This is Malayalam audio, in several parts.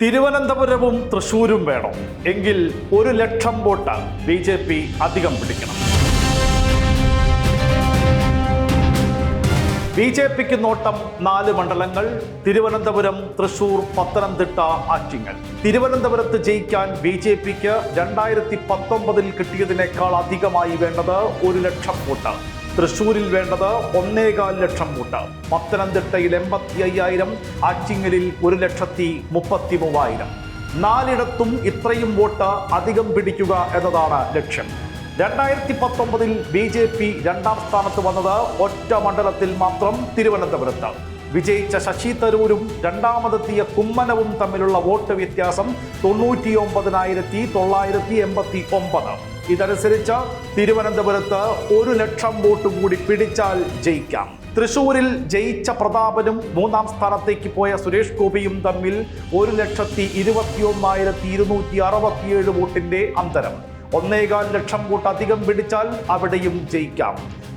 തിരുവനന്തപുരവും തൃശ്ശൂരും വേണം എങ്കിൽ 1,00,000 വോട്ട് BJP അധികം പിടിക്കണം. BJPക്ക് നോട്ടം 4 മണ്ഡലങ്ങൾ: തിരുവനന്തപുരം, തൃശ്ശൂർ, പത്തനംതിട്ട, ആറ്റിങ്ങൽ. തിരുവനന്തപുരത്ത് ജയിക്കാൻ BJPക്ക് 2019 കിട്ടിയതിനേക്കാൾ അധികമായി വേണ്ടത് 1,00,000 വോട്ട്. തൃശ്ശൂരിൽ വേണ്ടത് 1,400,000 വോട്ട്. പത്തനംതിട്ടയിൽ 85,000, ആറ്റിങ്ങലിൽ 1,33,000. 4ഇടത്തും ഇത്രയും വോട്ട് അധികം പിടിക്കുക എന്നതാണ് ലക്ഷ്യം. 2019 BJP 2ാം സ്ഥാനത്ത് വന്നത് ഒറ്റ മണ്ഡലത്തിൽ മാത്രം, തിരുവനന്തപുരത്ത്. വിജയിച്ച ശശി തരൂരും രണ്ടാമതെത്തിയ കുമ്മനവും തമ്മിലുള്ള വോട്ട് വ്യത്യാസം 99,989. ഇതനുസരിച്ച് തിരുവനന്തപുരത്ത് 1,00,000 വോട്ട് കൂടി പിടിച്ചാൽ ജയിക്കാം. തൃശ്ശൂരിൽ ജയിച്ച പ്രതാപനും 3ാം സ്ഥാനത്തേക്ക് പോയ സുരേഷ് ഗോപിയും തമ്മിൽ 1,21,267 വോട്ടിന്റെ അന്തരം. 1,400,000 വോട്ട് അധികം പിടിച്ചാൽ അവിടെയും ജയിക്കാം.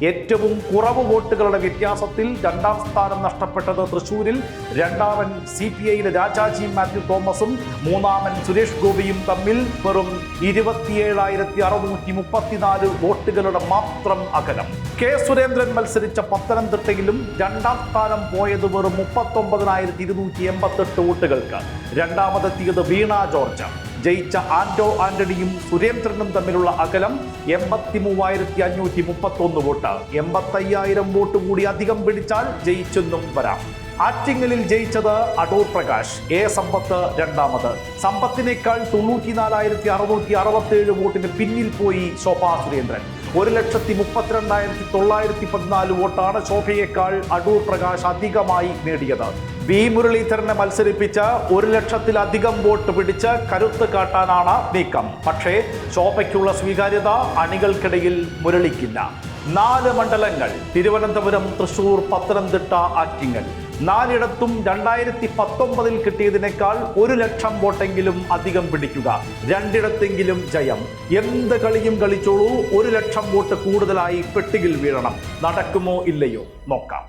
ഏറ്റവും കുറവ് വോട്ടുകളുടെ വ്യത്യാസത്തിൽ 2ാം സ്ഥാനം നഷ്ടപ്പെട്ടത് തൃശ്ശൂരിൽ. രണ്ടാമൻ CPIയിലെ രാജാജി മാത്യു തോമസും 3ാമൻ സുരേഷ് ഗോപിയും തമ്മിൽ വെറും 27,634 വോട്ടുകളുടെ മാത്രം അകലം. കെ സുരേന്ദ്രൻ മത്സരിച്ച പത്തനംതിട്ടയിലും 2ാം സ്ഥാനം പോയത് വെറും 39,288 വോട്ടുകൾക്ക്. രണ്ടാമതെത്തിയത് വീണ ജോർജ്. ജയിച്ച ആന്റോ ആന്റണിയും സുരേന്ദ്രനും തമ്മിലുള്ള അകലം 83,531 വോട്ട്. 85,000 വോട്ട് കൂടി അധികം പിടിച്ചാൽ ജയിച്ചെന്നും വരാം. ആറ്റിങ്ങലിൽ ജയിച്ചത് അടൂർ പ്രകാശ്. സമ്പത്ത് രണ്ടാമത്. സമ്പത്തിനേക്കാൾ 94,667 വോട്ടിന് പിന്നിൽ പോയി ശോഭാ സുരേന്ദ്രൻ. 1,32,914 വോട്ടാണ് ശോഭയേക്കാൾ അടൂർ പ്രകാശ് അധികമായി നേടിയത്. വി മുരളീധരനെ മത്സരിപ്പിച്ച് 1,00,000-ലധികം വോട്ട് പിടിച്ച് കരുത്ത് കാട്ടാനാണ് നീക്കം. പക്ഷേ ശോഭയ്ക്കുള്ള സ്വീകാര്യത അണികൾക്കിടയിൽ മുരളിക്കില്ല. 4 മണ്ഡലങ്ങൾ: തിരുവനന്തപുരം, തൃശ്ശൂർ, പത്തനംതിട്ട, ആറ്റിങ്ങൽ. 4ഇടത്തും 2019 കിട്ടിയതിനേക്കാൾ 1,00,000 വോട്ടെങ്കിലും അധികം പിടിക്കുക. 2ഇടത്തെങ്കിലും ജയം. എന്ത് കളിയും കളിച്ചോളൂ, 1,00,000 വോട്ട് കൂടുതലായി പെട്ടിയിൽ വീഴണം. നടക്കുമോ ഇല്ലയോ നോക്കാം.